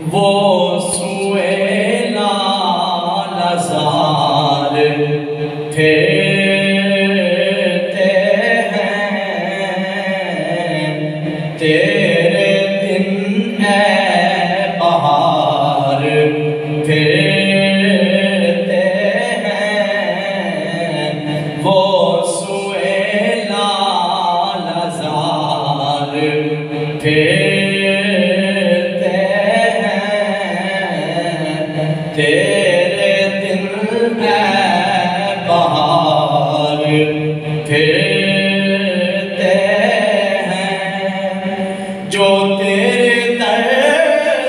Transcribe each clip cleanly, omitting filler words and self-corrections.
वो सुएला नज़ार फेरते हैं तेरे दिन है बहार फेरते हैं वो सुएला नज़ार फेरते तेरे दिन है बहार फेरते हैं जो तेरे दर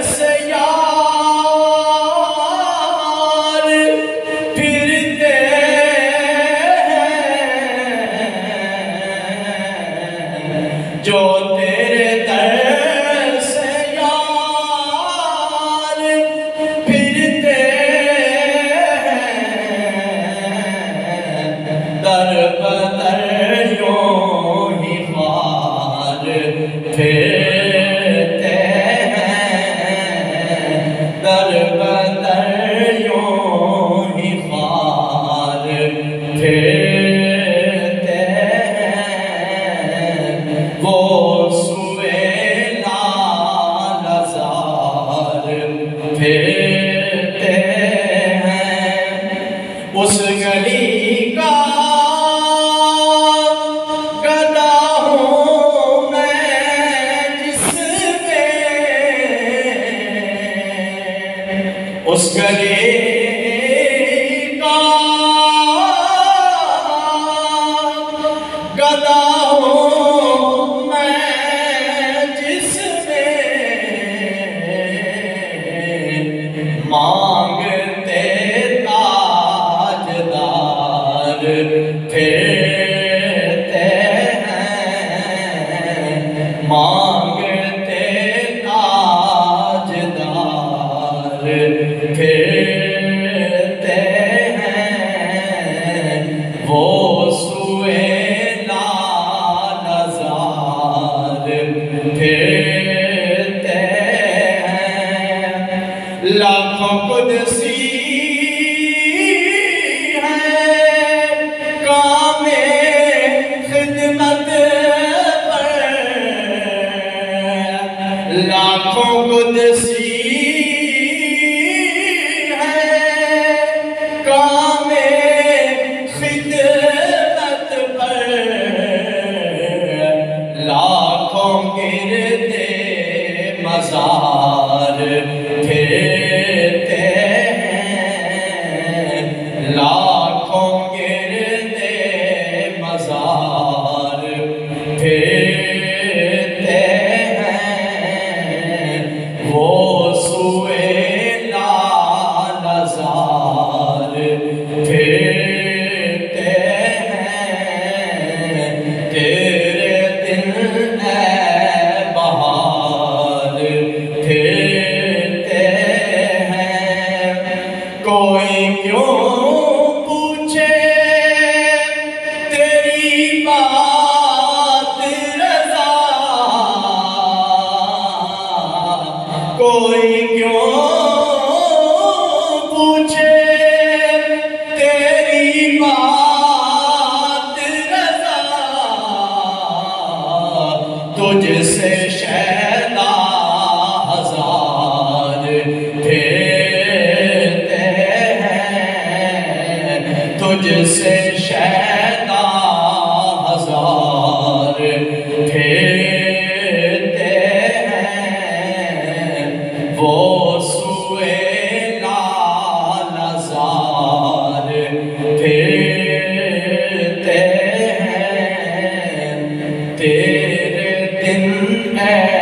से यार फिरते हैं जो तेरे दर से यार फिरते दर बदर यूं ही ख्वार फेरते हैं दर बदर यूं ही ख्वार फेरते हैं वो सुएला नज़ार फेरते हैं उस गली का उस गली का गदा हूँ मैं जिसमें मांगते ताजदार फेरते हैं मांगते ताजदार फेरते हैं वो सुएला नज़ार फेरते हैं लाखों कुदसी है कामे खिदमत पर लाखों कुदसी लाखों गिरते मज़ार फेरते हैं लाखों गिरते मज़ार फेरते हैं वो सुएला नज़ार फेरते हैं तेरे दिन है बहार फेरते हैं कोई क्यों पूछे तेरी बात रज़ा कोई क्यों पूछे तेरी बात रज़ा तुझसे शैदा हजार फेरते हैं तुझसे शैदा हजार फेरते हैं वो सुएला नज़ार फेरते हैं तेरे दिन है